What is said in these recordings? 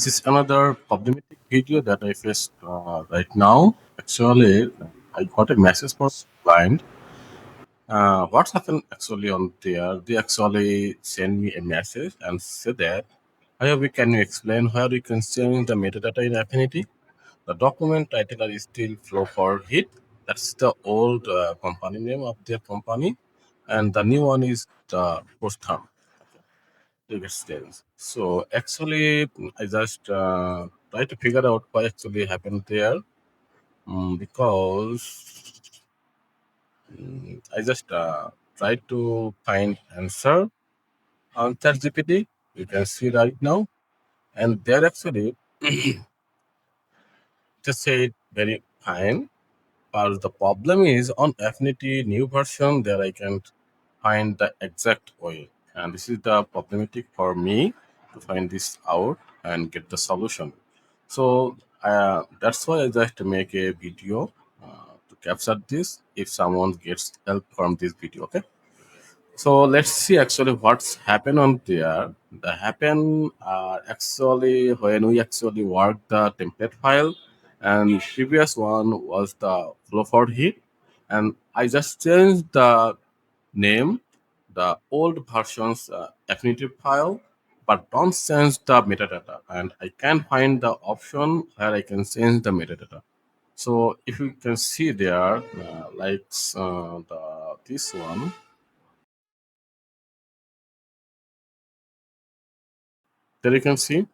This is another problematic video that I faced right now. Actually, I got a message from client. What's happened actually on there? They actually send me a message and say that, "Hi, we can you explain how we can change the metadata in Affinity? The document title is still flow for hit. That's the old company name of their company, and the new one is the post term. Extends. So actually, I just try to figure out what actually happened there, because I just try to find answer on ChatGPT. You can see right now, and there actually just say it very fine. But the problem is on Affinity new version there I can't find the exact way, and this is the problematic for me to find this out and get the solution. So that's why I just make a video to capture this. If someone gets help from this video, okay. So let's see actually what's happened on there. The happen actually when we actually work the template file, and previous one was the flow for hit, and I just changed the name, the old version's Affinity file, but don't change the metadata. And I can find the option where I can change the metadata. So if you can see there, this one, there you can see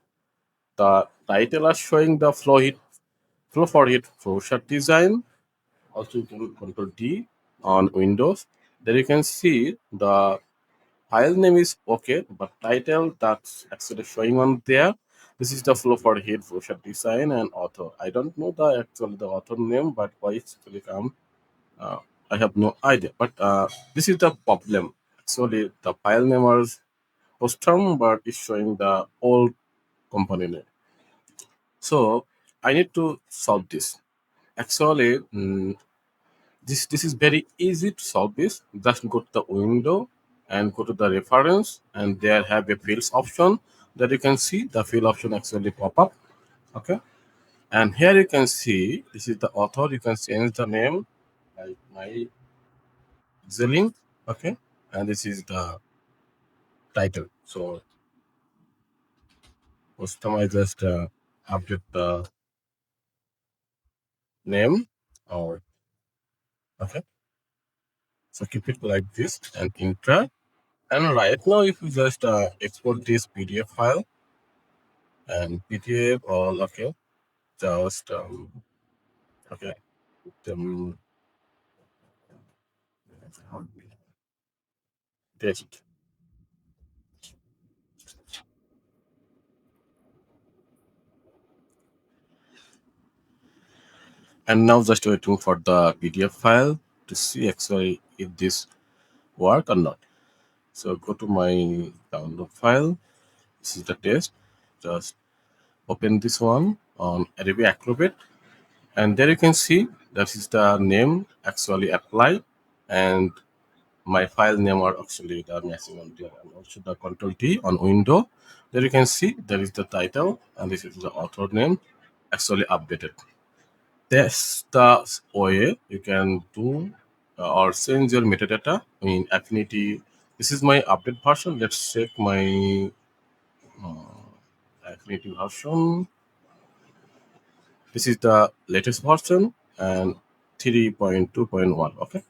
the title are showing the flow for hit flow chart design. Also, you can control D on Windows. There you can see the file name is okay, but title that's actually showing on there. This is the flow for hit flow chart design and author. I don't know the author name, but why it's actually come, uh, I have no idea. But this is the problem. Actually, the file name was custom, but it's showing the old company name. So I need to solve this. Actually, this is very easy to solve this. Just go to the window and go to the reference, and there have a fields option that you can see. The field option actually pop up. Okay, and here you can see this is the author. You can change the name like my Zilling. Okay, and this is the title. So customize just update the name or okay. So keep it like this and enter. And right now, if you just export this PDF file and PDF all okay, just okay, um, test. And now just waiting for the PDF file to see actually if this work or not. So go to my download file. This is the test. Just open this one on Adobe Acrobat, and there you can see that is the name actually applied, and my file name are actually the matching on there, and also the control T on window. There you can see there is the title and this is the author name actually updated. That's the way you can do or change your metadata in Affinity. This is my update version. Let's check my Affinity version. This is the latest version and 3.2.1. Okay.